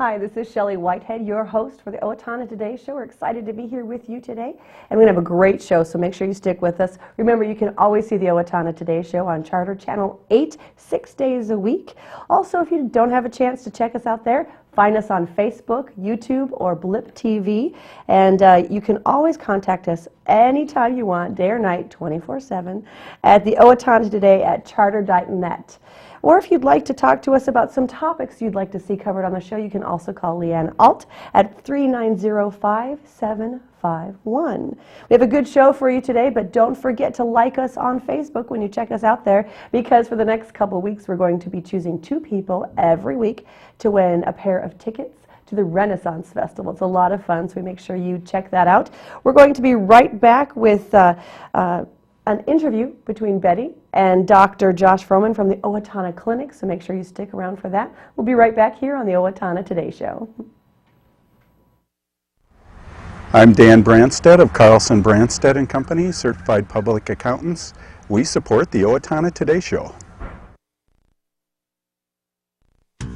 Hi, this is Shelley Whitehead, your host for the Owatonna Today Show. We're excited to be here with you today, and we're going to have a great show, so make sure you stick with us. Remember, you can always see the Owatonna Today Show on Charter Channel 8, 6 days a week. Also, if you don't have a chance to check us out there, find us on Facebook, YouTube, or Blip TV, and you can always contact us anytime you want, day or night, 24/7, at the Owatonna Today at charter.net. Or if you'd like to talk to us about some topics you'd like to see covered on the show, you can also call Leanne Alt at 390-5751. We have a good show for you today, but don't forget to like us on Facebook when you check us out there, because for the next couple of weeks we're going to be choosing 2 people every week to win a pair of tickets to the Renaissance Festival. It's a lot of fun, so we make sure you check that out. We're going to be right back with an interview between Betty and Dr. Josh Froman from the Owatonna Clinic, so make sure you stick around for that. We'll be right back here on the Owatonna Today Show. I'm Dan Branstead of Carlson Branstead & Company, Certified Public Accountants. We support the Owatonna Today Show.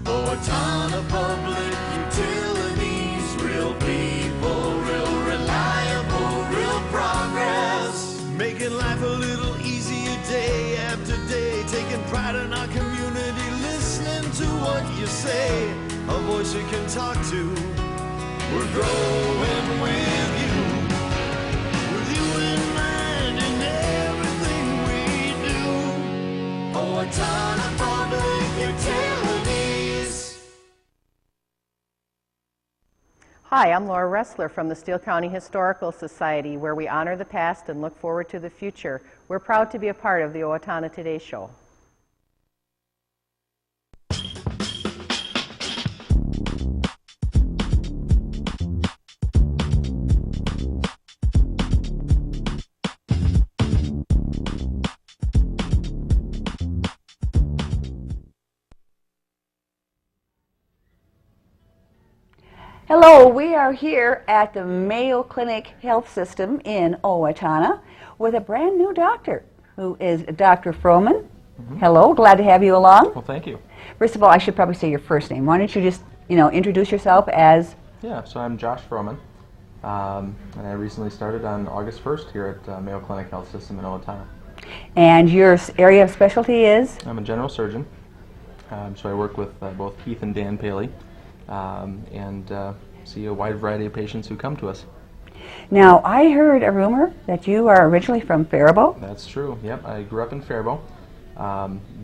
Owatonna Public Utilities, real people, real reliable, real progress. Making life a little easier day after day, taking pride in our community, listening to what you say, a voice you can talk to. We're growing with you in mind in everything we do. Owatonna Public Utilities. Hi, I'm Laura Ressler from the Steele County Historical Society, where we honor the past and look forward to the future. We're proud to be a part of the Owatonna Today Show. Hello, we are here at the Mayo Clinic Health System in Owatonna with a brand new doctor who is Dr. Froman. Hello, glad to have you along. Well, thank you. First of all, I should probably say your first name. Why don't you just, introduce yourself as? Yeah, so I'm Josh Froman, and I recently started on August 1st here at Mayo Clinic Health System in Owatonna. And your area of specialty is? I'm a general surgeon, so I work with both Keith and Dan Paley, and see a wide variety of patients who come to us. Now, I heard a rumor that you are originally from Faribault. That's true, yep. I grew up in Faribault.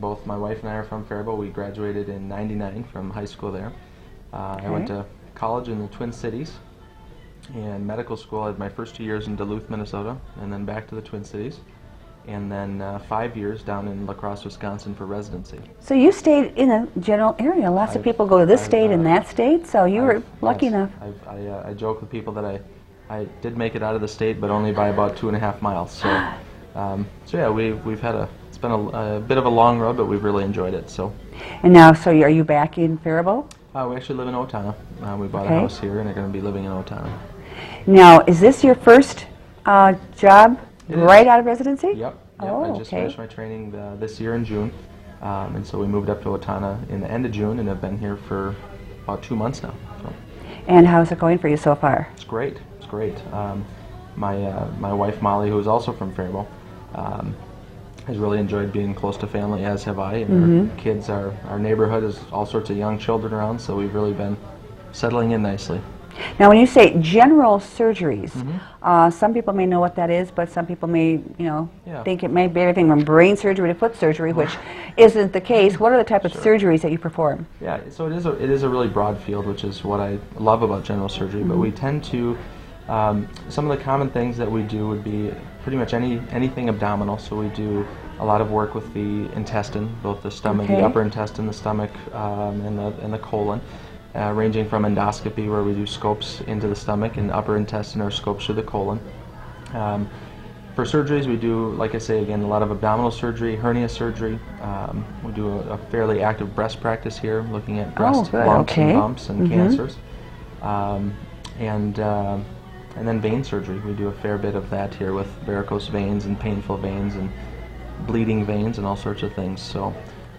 Both my wife and I are from Faribault. We graduated in '99 from high school there. I went to college in the Twin Cities, and medical school. I had my first 2 years in Duluth, Minnesota, and then back to the Twin Cities, and then 5 years down in La Crosse, Wisconsin for residency. So you stayed in a general area. Lots of people go to this state and that state, so you were lucky enough. I joke with people that I did make it out of the state, but only by about 2.5 miles. So, so yeah, we've had it's been a bit of a long road, but we've really enjoyed it. So. And now, so are you back in Faribault? We actually live in Owatonna. We bought a house here, and are going to be living in Owatonna. Now, is this your first job right out of residency? Yep. I just finished my training this year in June, and so we moved up to Owatonna in the end of June, and have been here for about 2 months now. So. And how's it going for you so far? It's great. It's great. My wife Molly, who is also from Faribault, has really enjoyed being close to family, as have I. And our kids, our neighborhood has all sorts of young children around, so we've really been settling in nicely. Now, when you say general surgeries, some people may know what that is, but some people may, think it may be everything from brain surgery to foot surgery, which isn't the case. What are the type of surgeries that you perform? Yeah, so it is a really broad field, which is what I love about general surgery. But we tend to some of the common things that we do would be pretty much anything abdominal. So we do a lot of work with the intestine, both the stomach, the upper intestine, the stomach, and the colon. Ranging from endoscopy, where we do scopes into the stomach, and upper intestine, or scopes through the colon. For surgeries, we do, like I say again, a lot of abdominal surgery, hernia surgery. We do a fairly active breast practice here, looking at breast lumps and bumps and cancers. And then vein surgery. We do a fair bit of that here with varicose veins and painful veins and bleeding veins and all sorts of things. So,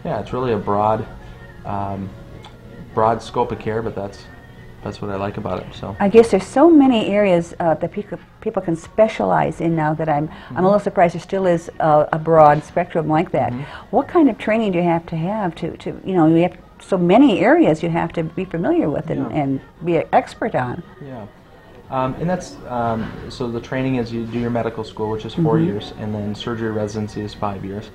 yeah, it's really a broad scope of care, but that's that's what I like about it. So I guess there's so many areas that people can specialize in now that I'm a little surprised there still is a broad spectrum like that. What kind of training do you have to you know, you have so many areas you have to be familiar with and be an expert on? Yeah. And that's, so the training is you do your medical school, which is 4 years, and then surgery residency is 5 years.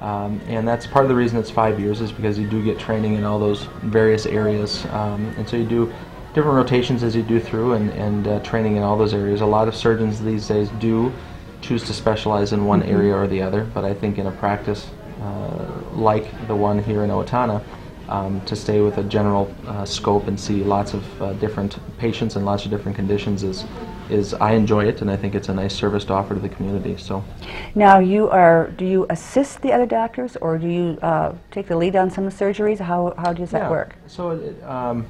And that's part of the reason it's 5 years is because you do get training in all those various areas. And so you do different rotations as you do through and training in all those areas. A lot of surgeons these days do choose to specialize in one area or the other, but I think in a practice like the one here in Owatonna, to stay with a general scope and see lots of different patients and lots of different conditions is I enjoy it, and I think it's a nice service to offer to the community. So now do you assist the other doctors, or do you take the lead on some of the surgeries? How does that work? So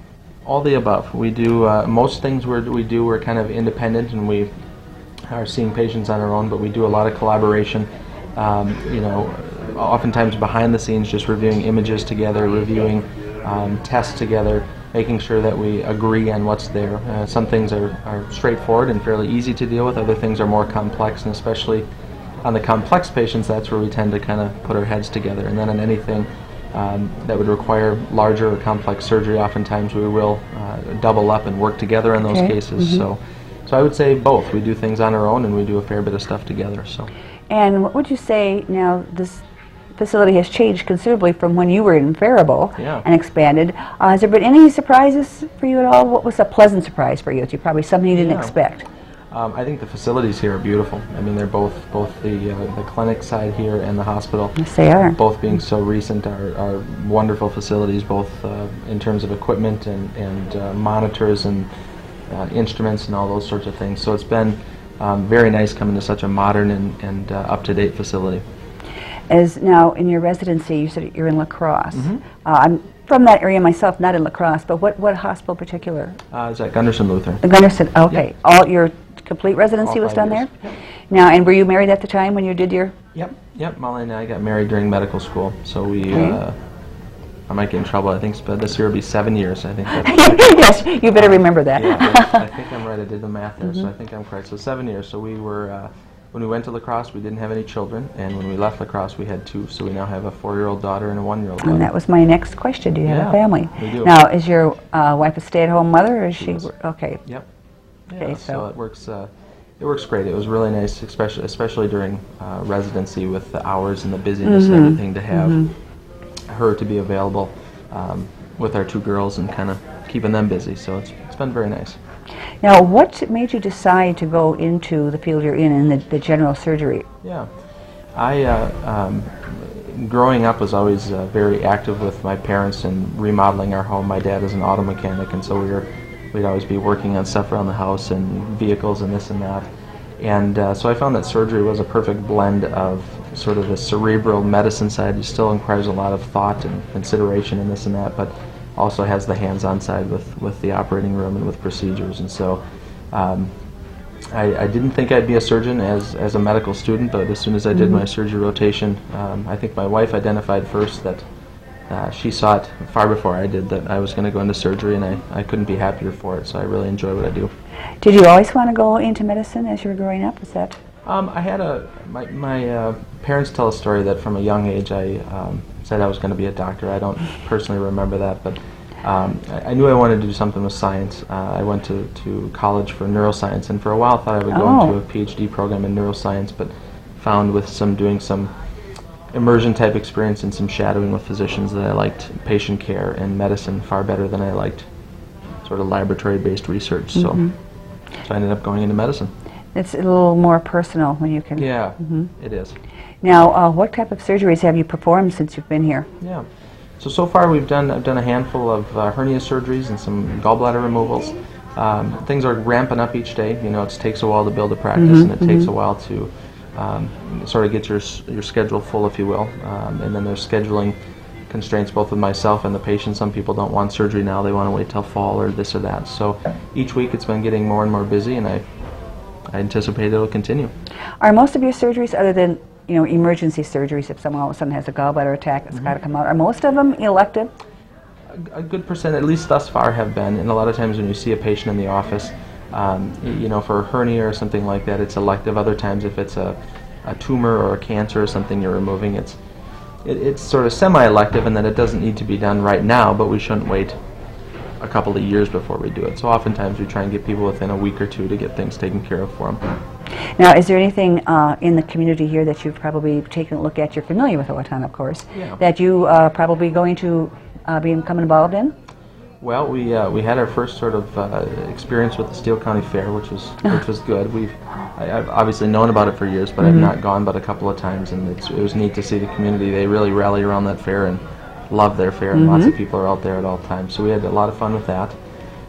all the above. We do most things we're kind of independent, and we are seeing patients on our own, but we do a lot of collaboration. You know, oftentimes behind the scenes, just reviewing images together, reviewing tests together, making sure that we agree on what's there. Some things are straightforward and fairly easy to deal with. Other things are more complex, and especially on the complex patients, that's where we tend to kind of put our heads together. And then on anything that would require larger or complex surgery, oftentimes we will double up and work together in those cases. So I would say both. We do things on our own, and we do a fair bit of stuff together. So. And what would you say now? This facility has changed considerably from when you were in Faribault and expanded. Has there been any surprises for you at all? What was a pleasant surprise for you? It's probably something you didn't expect. I think the facilities here are beautiful. I mean, they're both the clinic side here and the hospital. Yes, they are. Both being so recent are wonderful facilities, both in terms of equipment and monitors and instruments and all those sorts of things. So it's been very nice coming to such a modern and up-to-date facility. As now in your residency, you said you're in La Crosse. I'm from that area myself, not in La Crosse, but what hospital in particular? Is at Gunderson Lutheran. The Gunderson, okay. Yep. all your complete residency was done there? Yep. Now, and were you married at the time when you did your? Yep. Molly and I got married during medical school, so we. I might get in trouble. I think this year will be 7 years. I think. Yes, you better remember that. Yeah, I think I'm right. I did the math there, so I think I'm correct. So 7 years. So we were. When we went to La Crosse, we didn't have any children, and when we left La Crosse, we had 2. So we now have a 4-year-old daughter and a 1-year-old daughter. And that was my next question. Do you have a family? We do. Now, is your wife a stay-at-home mother, or is she? Okay. Yep. Yeah, Okay, so it works. It works great. It was really nice, especially during residency with the hours and the busyness and everything, to have her to be available with our 2 girls and kind of keeping them busy. So it's been very nice. Now, what made you decide to go into the field you're in the general surgery? Yeah, I growing up was always very active with my parents in remodeling our home. My dad is an auto mechanic, and so we'd always be working on stuff around the house and vehicles and this and that. And so I found that surgery was a perfect blend of sort of the cerebral medicine side. It still requires a lot of thought and consideration and this and that, but also has the hands-on side with the operating room and with procedures. And so I didn't think I'd be a surgeon as a medical student, but as soon as I did my surgery rotation, I think my wife identified first that she saw it far before I did, that I was going to go into surgery, and I couldn't be happier for it, so I really enjoy what I do. Did you always want to go into medicine as you were growing up? Was that? I had my parents tell a story that from a young age I said I was going to be a doctor. I don't personally remember that, but I knew I wanted to do something with science. I went to college for neuroscience, and for a while thought I would go into a PhD program in neuroscience, but found with doing some immersion type experience and some shadowing with physicians that I liked patient care and medicine far better than I liked sort of laboratory-based research. So I ended up going into medicine. It's a little more personal when you can. Yeah, it is. Now, what type of surgeries have you performed since you've been here? Yeah. So far I've done a handful of hernia surgeries and some gallbladder removals. Things are ramping up each day. You know, it takes a while to build a practice, and it takes a while to sort of get your schedule full, if you will. And then there's scheduling constraints both with myself and the patient. Some people don't want surgery now. They want to wait till fall or this or that. So each week it's been getting more and more busy, and I anticipate it'll continue. Are most of your surgeries, other than emergency surgeries, if someone all of a sudden has a gallbladder attack that's got to come out, are most of them elective? A good percent, at least thus far, have been. And a lot of times when you see a patient in the office, you know, for a hernia or something like that, it's elective. Other times, if it's a tumor or a cancer or something you're removing, it's sort of semi-elective, and that it doesn't need to be done right now, but we shouldn't wait a couple of years before we do it. So oftentimes we try and get people within a week or two to get things taken care of for them. Now, is there anything in the community here that you've probably taken a look at? You're familiar with Owatonna, of course. Yeah. That you are probably going to become involved in? Well, we had our first sort of experience with the Steele County Fair, which was good. I've obviously known about it for years, but I've not gone but a couple of times, and it was neat to see the community. They really rally around that fair and love their fair, and lots of people are out there at all times. So we had a lot of fun with that.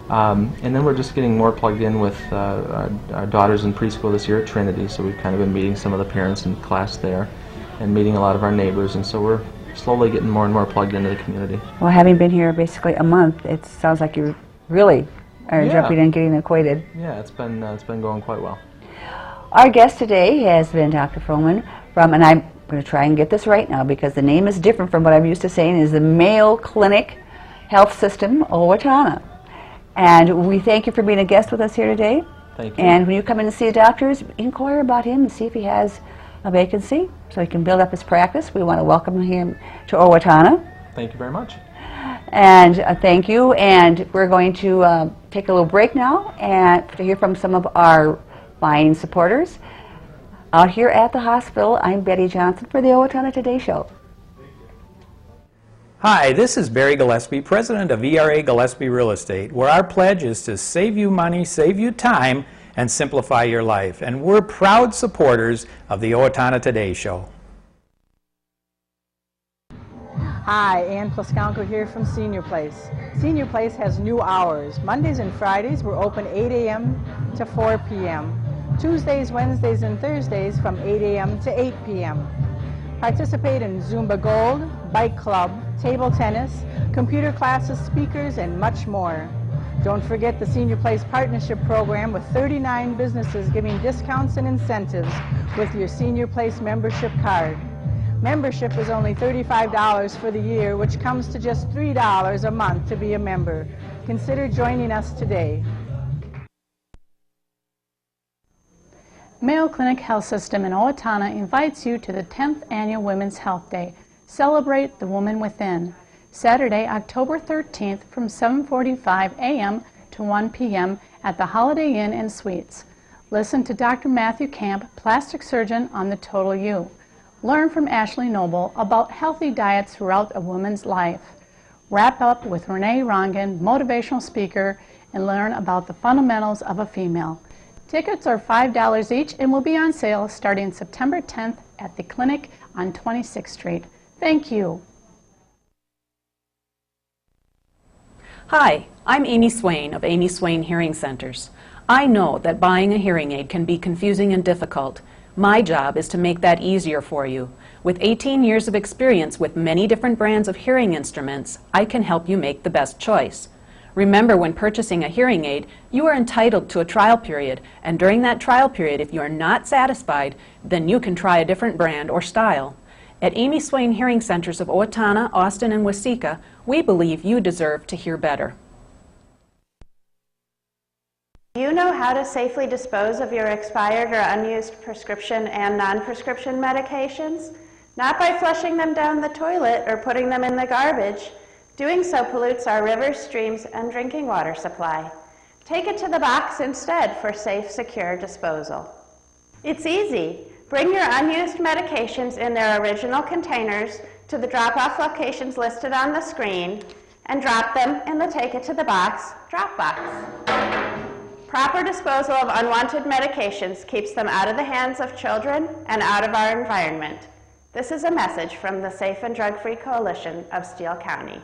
And then we're just getting more plugged in with our daughters in preschool this year at Trinity, so we've kind of been meeting some of the parents in class there and meeting a lot of our neighbors, and so we're slowly getting more and more plugged into the community. Well, having been here basically a month, it sounds like you really are jumping in, getting acquainted. Yeah, it's been going quite well. Our guest today has been Dr. Froman from, and I'm going to try and get this right now because the name is different from what I'm used to saying, is the Mayo Clinic Health System, Owatonna. And we thank you for being a guest with us here today. Thank you. And when you come in to see a doctor, inquire about him and see if he has a vacancy so he can build up his practice. We want to welcome him to Owatonna. Thank you very much. And thank you. And we're going to take a little break now and to hear from some of our fine supporters. Out here at the hospital, I'm Betty Johnson for the Owatonna Today Show. Hi, this is Barry Gillespie, president of ERA Gillespie Real Estate, where our pledge is to save you money, save you time, and simplify your life. And we're proud supporters of the Owatonna Today Show. Hi, Ann Plaskonko here from Senior Place. Senior Place has new hours. Mondays and Fridays we're open 8 a.m. to 4 p.m. Tuesdays, Wednesdays, and Thursdays from 8 a.m. to 8 p.m. Participate in Zumba Gold, Bike Club, table tennis, computer classes, speakers, and much more. Don't forget the Senior Place Partnership Program with 39 businesses giving discounts and incentives with your Senior Place membership card. Membership is only $35 for the year, which comes to just $3 a month to be a member. Consider joining us today. Mayo Clinic Health System in Owatonna invites you to the 10th Annual Women's Health Day. Celebrate the woman within. Saturday, October 13th from 7:45 a.m. to 1 p.m. at the Holiday Inn and Suites. Listen to Dr. Matthew Camp, plastic surgeon, on the Total You. Learn from Ashley Noble about healthy diets throughout a woman's life. Wrap up with Renee Rongen, motivational speaker, and learn about the fundamentals of a female. Tickets are $5 each and will be on sale starting September 10th at the clinic on 26th Street. Thank you. Hi, I'm Amy Swain of Amy Swain Hearing Centers. I know that buying a hearing aid can be confusing and difficult. My job is to make that easier for you. With 18 years of experience with many different brands of hearing instruments, I can help you make the best choice. Remember, when purchasing a hearing aid, you are entitled to a trial period, and during that trial period, if you are not satisfied, then you can try a different brand or style. At Amy Swain Hearing Centers of Owatonna, Austin, and Waseca, we believe you deserve to hear better. Do you know how to safely dispose of your expired or unused prescription and non-prescription medications? Not by flushing them down the toilet or putting them in the garbage. Doing so pollutes our rivers, streams, and drinking water supply. Take it to the box instead for safe, secure disposal. It's easy. Bring your unused medications in their original containers to the drop-off locations listed on the screen and drop them in the Take It to the Box drop box. Proper disposal of unwanted medications keeps them out of the hands of children and out of our environment. This is a message from the Safe and Drug-Free Coalition of Steele County.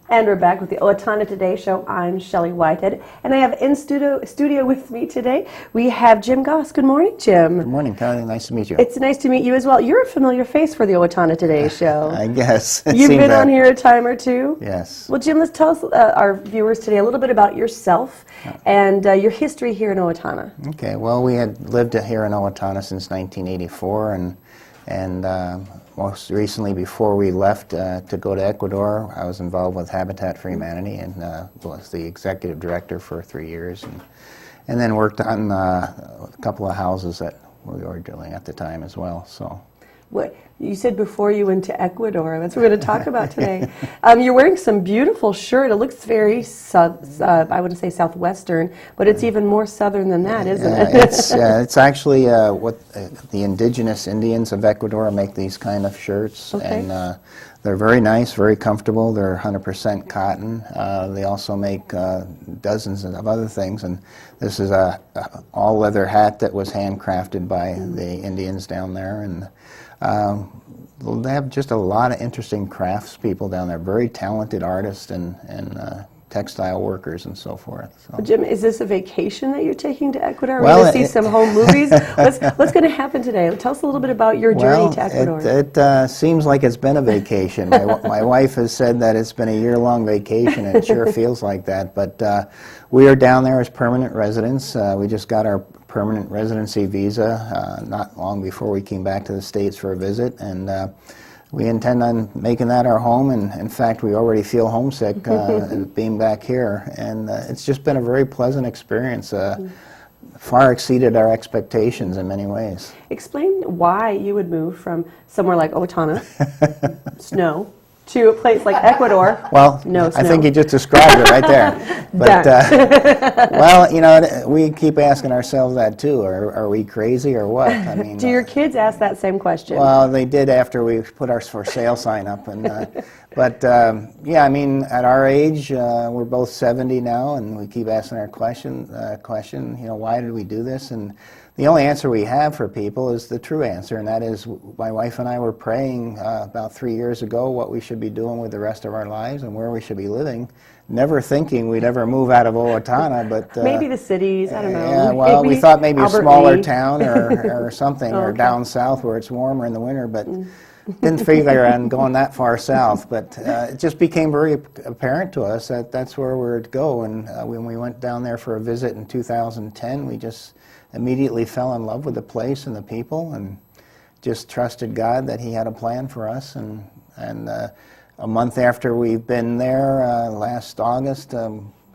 And we're back with the Owatonna Today Show. I'm Shelley Whitehead, and I have in studio with me today, we have Jim Gauss. Good morning, Jim. Good morning, Connie. Nice to meet you. It's nice to meet you as well. You're a familiar face for the Owatonna Today Show. I guess. You've been on here a time or two? Yes. Well, Jim, let's tell us, our viewers today, a little bit about yourself and your history here in Owatonna. Okay. Well, we had lived here in Owatonna since 1984, And most recently, before we left to go to Ecuador, I was involved with Habitat for Humanity and was the executive director for 3 years, and then worked on a couple of houses that we were doing at the time as well. So. What you said before you went to Ecuador, that's what we're going to talk about today. You're wearing some beautiful shirt. It looks very, I wouldn't say southwestern, but it's even more southern than that, isn't it? It's actually what the indigenous Indians of Ecuador make these kind of shirts, okay. And they're very nice, very comfortable. They're 100% cotton. They also make dozens of other things, and this is a all-leather hat that was handcrafted by the Indians down there, and they have just a lot of interesting craftspeople down there, very talented artists and textile workers and so forth. So. Jim, is this a vacation that you're taking to Ecuador? Well, We're going to see some home movies. What's going to happen today? Tell us a little bit about your journey to Ecuador. It seems like it's been a vacation. My wife has said that it's been a year-long vacation, and it sure feels like that. But we are down there as permanent residents. We just got our permanent residency visa not long before we came back to the States for a visit, and we intend on making that our home, and in fact we already feel homesick being back here, and it's just been a very pleasant experience, far exceeded our expectations in many ways. Explain why you would move from somewhere like Owatonna, snow, to a place like Ecuador. Well, no snow. I think you just described it right there. But well, you know, we keep asking ourselves that too. Are we crazy or what? I mean, do your kids ask that same question? Well, they did after we put our for sale sign up, and but yeah, I mean, at our age, we're both 70 now, and we keep asking our question. You know, why did we do this? And the only answer we have for people is the true answer, and that is my wife and I were praying about 3 years ago what we should be doing with the rest of our lives and where we should be living, never thinking we'd ever move out of Owatonna, but... maybe the cities, I don't know. Yeah, well, we thought maybe Albert a smaller Lee. town or something, Oh, or okay. down south where it's warmer in the winter, but didn't figure on going that far south. But it just became very apparent to us that that's where we were to go, and when we went down there for a visit in 2010, we just immediately fell in love with the place and the people, and just trusted God that He had a plan for us. And a month after we've been there, last August,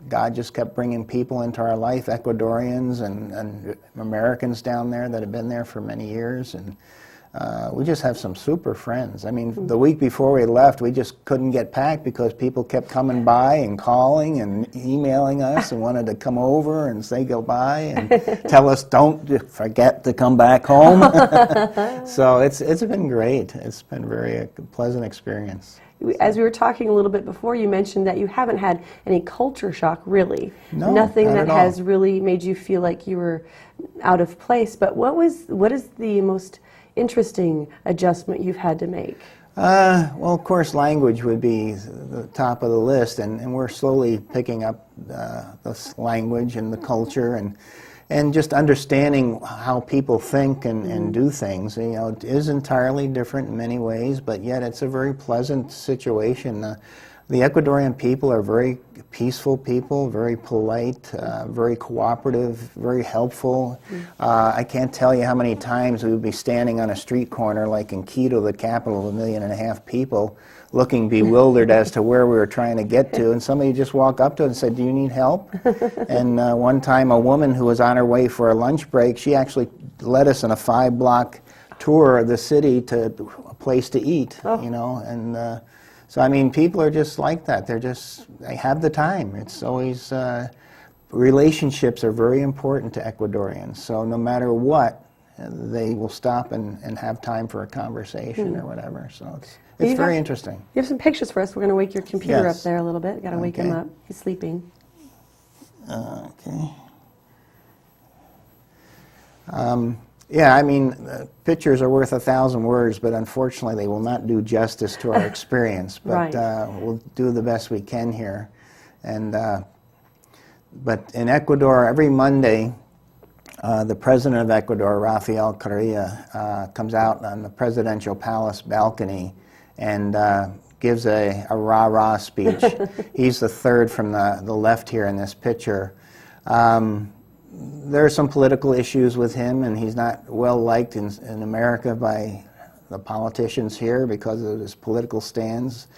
God just kept bringing people into our life, Ecuadorians and Americans down there that have been there for many years, and we just have some super friends. I mean, the week before we left, we just couldn't get packed because people kept coming by and calling and emailing us and wanted to come over and say goodbye and tell us don't forget to come back home. So it's been great. It's been a pleasant experience. As we were talking a little bit before, you mentioned that you haven't had any culture shock, really. No, nothing not that at all. has really made you feel like you were out of place. But what is the most interesting adjustment you've had to make? Well, of course, language would be the top of the list, and we're slowly picking up this language and the culture, and just understanding how people think and do things. You know, it is entirely different in many ways, but yet it's a very pleasant situation. The Ecuadorian people are very peaceful people, very polite, very cooperative, very helpful. I can't tell you how many times we would be standing on a street corner, like in Quito, the capital of 1.5 million people, looking bewildered as to where we were trying to get to, and somebody would just walk up to us and said, "Do you need help?" And one time a woman who was on her way for a lunch break, she actually led us on a 5-block tour of the city to a place to eat, you know, and so, I mean, people are just like that. They have the time. It's always, relationships are very important to Ecuadorians. So no matter what, they will stop and have time for a conversation or whatever. So it's very interesting. You have some pictures for us. We're going to wake your computer Yes. up there a little bit. Got to wake him up. He's sleeping. Okay. Yeah, I mean, pictures are worth 1,000 words, but unfortunately they will not do justice to our experience. But we'll do the best we can here. And but in Ecuador, every Monday, the president of Ecuador, Rafael Correa, comes out on the presidential palace balcony and gives a rah-rah speech. He's the third from the left here in this picture. There are some political issues with him, and he's not well liked in America by the politicians here because of his political stands.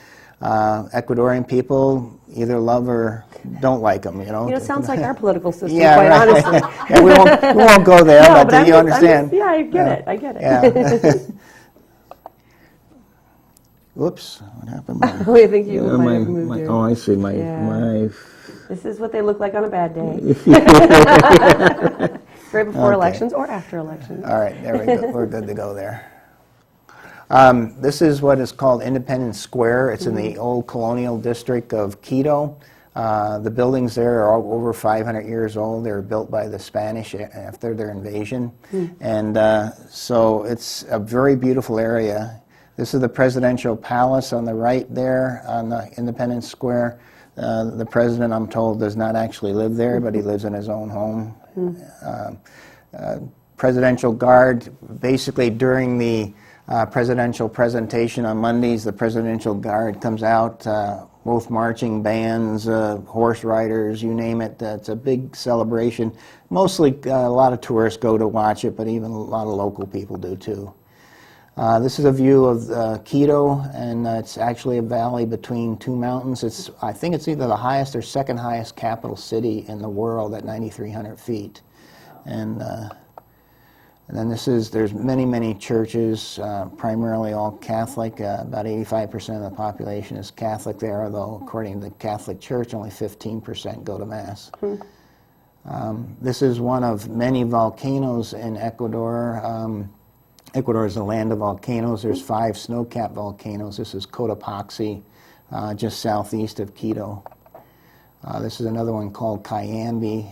Ecuadorian people either love or don't like him, you know. You know, it sounds like our political system, Yeah, quite right. honestly. Yeah, we won't go there, No, but you understand. yeah, I get it. I get it. Yeah. Whoops, what happened? Oh, I think you might have moved here. Oh, I see. Yeah. This is what they look like on a bad day. Right before elections or after elections. All right, there we go. We're good to go there. This is what is called Independence Square. It's in the old colonial district of Quito. The buildings there are all over 500 years old. They were built by the Spanish after their invasion. And so it's a very beautiful area. This is the presidential palace on the right there on the Independence Square. The president, I'm told, does not actually live there, but he lives in his own home. Presidential Guard, basically during the presidential presentation on Mondays, the Presidential Guard comes out, both marching bands, horse riders, you name it. It's a big celebration. Mostly a lot of tourists go to watch it, but even a lot of local people do too. This is a view of Quito, and it's actually a valley between two mountains. I think it's either the highest or second highest capital city in the world at 9,300 feet. And then there's many churches, primarily all Catholic. About 85% of the population is Catholic there, although according to the Catholic Church, only 15% go to Mass. This is one of many volcanoes in Ecuador. Ecuador is a land of volcanoes. There's 5 snow-capped volcanoes. This is Cotopaxi, just southeast of Quito. This is another one called Cayambe.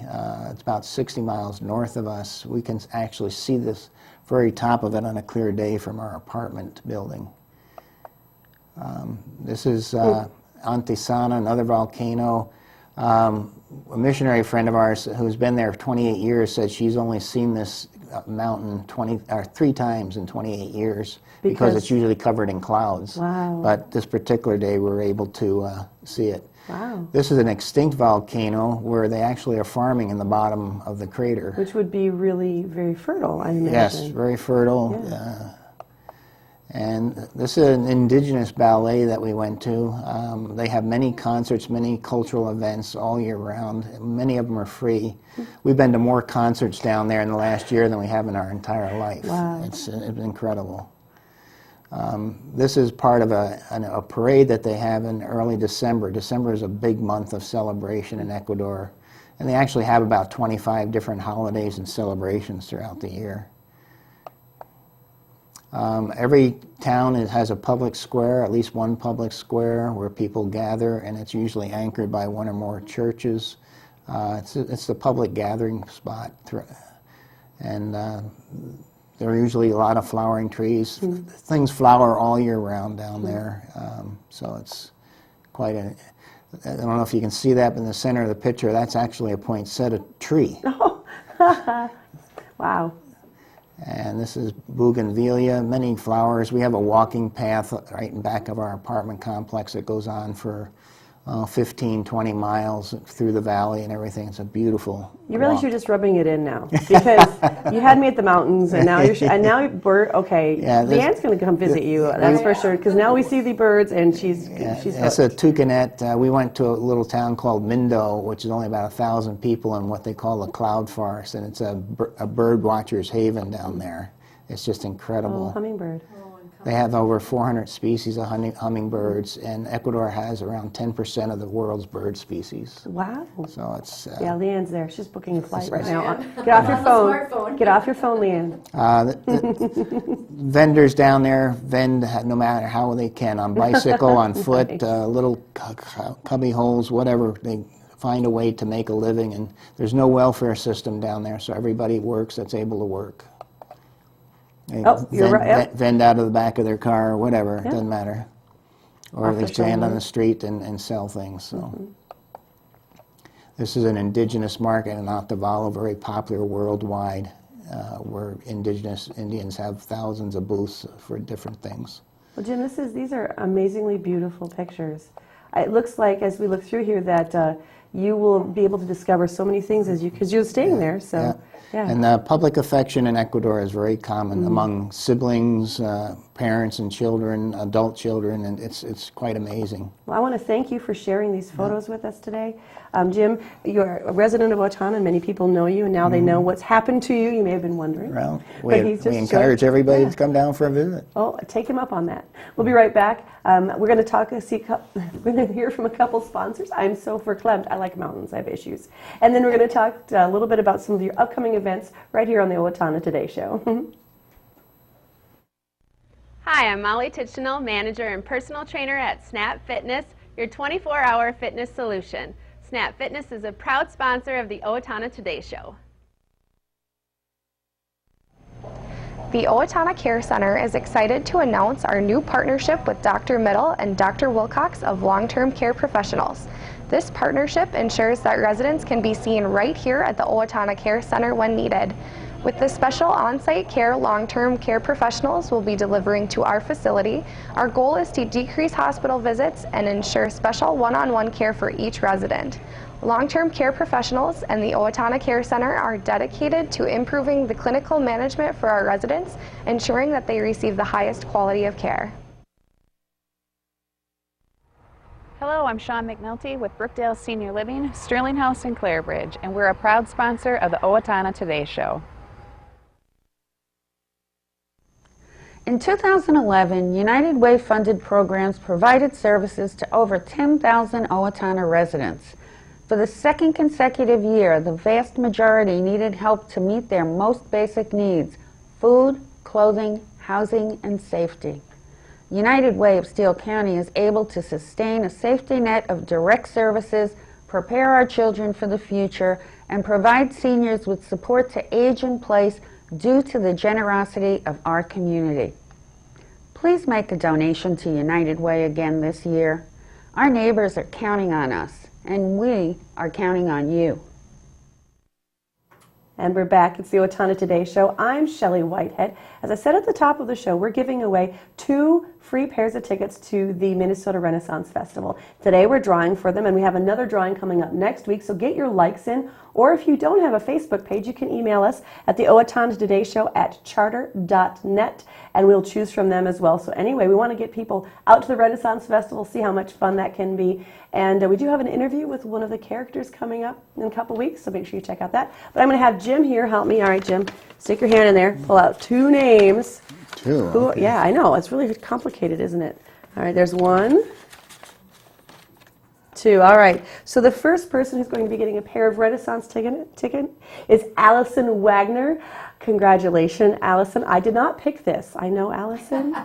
It's about 60 miles north of us. We can actually see this very top of it on a clear day from our apartment building. This is Antisana, another volcano. A missionary friend of ours who's been there for 28 years said she's only seen this mountain 3 times in 28 years because it's usually covered in clouds. Wow. But this particular day we were able to see it. Wow. This is an extinct volcano where they actually are farming in the bottom of the crater. Which would be really very fertile, I imagine. Yes, very fertile. Yeah. And this is an indigenous ballet that we went to. They have many concerts, many cultural events all year round. Many of them are free. We've been to more concerts down there in the last year than we have in our entire life. Wow. It's incredible. This is part of a parade that they have in early December. December is a big month of celebration in Ecuador. And they actually have about 25 different holidays and celebrations throughout the year. Every town has a public square, at least one public square where people gather, and it's usually anchored by one or more churches. It's the public gathering spot. And there are usually a lot of flowering trees. Things flower all year round down there, so it's quite a... I don't know if you can see that in the center of the picture. That's actually a poinsettia tree. Wow. And this is bougainvillea, many flowers. We have a walking path right in back of our apartment complex that goes on for 15, 20 miles through the valley and everything. It's a beautiful You realize you're just rubbing it in now, because you had me at the mountains, and now bird. Okay, Yeah, Leanne's going to come visit you. That's for sure. Because now we see the birds, and she's It's a toucanet. We went to a little town called Mindo, which is only about 1,000 people in what they call the cloud forest, and it's a bird watcher's haven down there. It's just incredible. Oh, hummingbird. They have over 400 species of hummingbirds, and Ecuador has around 10% of the world's bird species. Wow. So it's... Yeah, Leanne's there. She's booking a flight right now. Get off your phone. Get off your phone, Leanne. The vendors down there vend no matter how they can, on bicycle, on foot, Nice. Little cubby holes, whatever. They find a way to make a living, and there's no welfare system down there, so everybody works that's able to work. They you're right. Yep. Vend out of the back of their car or whatever, it Yeah. doesn't matter. Or Off they the stand on phone. the street and sell things. So this is an indigenous market in Otavalo, very popular worldwide, where indigenous Indians have thousands of booths for different things. Well, Jim, these are amazingly beautiful pictures. It looks like, as we look through here, that you will be able to discover so many things because you're staying there. So, Yeah. And public affection in Ecuador is very common among siblings, parents and children, adult children, and it's quite amazing. Well, I want to thank you for sharing these photos with us today. Jim, you're a resident of Owatonna, and many people know you, and now they know what's happened to you. You may have been wondering. Well, But we he's just encourage everybody to come down for a visit. Oh, take him up on that. We'll be right back. We're going to we're going to hear from a couple sponsors. I'm so verklempt. I like mountains. I have issues. And then we're going to talk a little bit about some of your upcoming events right here on the Owatonna Today Show. Hi, I'm Molly Tichenal, manager and personal trainer at Snap Fitness, your 24-hour fitness solution. Snap Fitness is a proud sponsor of the Owatonna Today Show. The Owatonna Care Center is excited to announce our new partnership with Dr. Middle and Dr. Wilcox of Long-Term Care Professionals. This partnership ensures that residents can be seen right here at the Owatonna Care Center when needed. With this special on-site care, long-term care professionals will be delivering to our facility. Our goal is to decrease hospital visits and ensure special one-on-one care for each resident. Long-term care professionals and the Owatonna Care Center are dedicated to improving the clinical management for our residents, ensuring that they receive the highest quality of care. Hello, I'm Shawn McNulty with Brookdale Senior Living, Sterling House in Clarebridge, and we're a proud sponsor of the Owatonna Today Show. In 2011, United Way funded programs provided services to over 10,000 Owatonna residents. For the second consecutive year, the vast majority needed help to meet their most basic needs: food, clothing, housing, and safety. United Way of Steele County is able to sustain a safety net of direct services, prepare our children for the future, and provide seniors with support to age in place due to the generosity of our community. Please make a donation to United Way again this year. Our neighbors are counting on us, and we are counting on you. And we're back. It's the Owatonna Today Show. I'm Shelley Whitehead. As I said at the top of the show, we're giving away 2 free pairs of tickets to the Minnesota Renaissance Festival. Today we're drawing for them, and we have another drawing coming up next week, so get your likes in. Or if you don't have a Facebook page, you can email us at the Owatonna Today Show at charter.net, and we'll choose from them as well. So anyway, we want to get people out to the Renaissance Festival, see how much fun that can be. And we do have an interview with one of the characters coming up in a couple weeks, so make sure you check out that. But I'm going to have Jim here help me. All right, Jim, stick your hand in there, pull out 2 names. 2? Okay. Yeah, I know. It's really complicated, isn't it? All right, there's 1, 2. All right. So the first person who's going to be getting a pair of Renaissance ticket is Allison Wagner. Congratulations, Allison. I did not pick this. I know, Allison.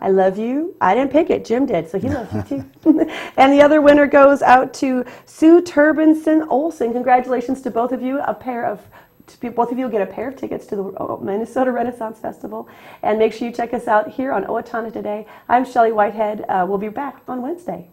I love you. I didn't pick it. Jim did, so he loves you too. And the other winner goes out to Sue Turbinson Olson. Congratulations to both of you. Both of you will get a pair of tickets to the Minnesota Renaissance Festival. And make sure you check us out here on Owatonna Today. I'm Shelley Whitehead. We'll be back on Wednesday.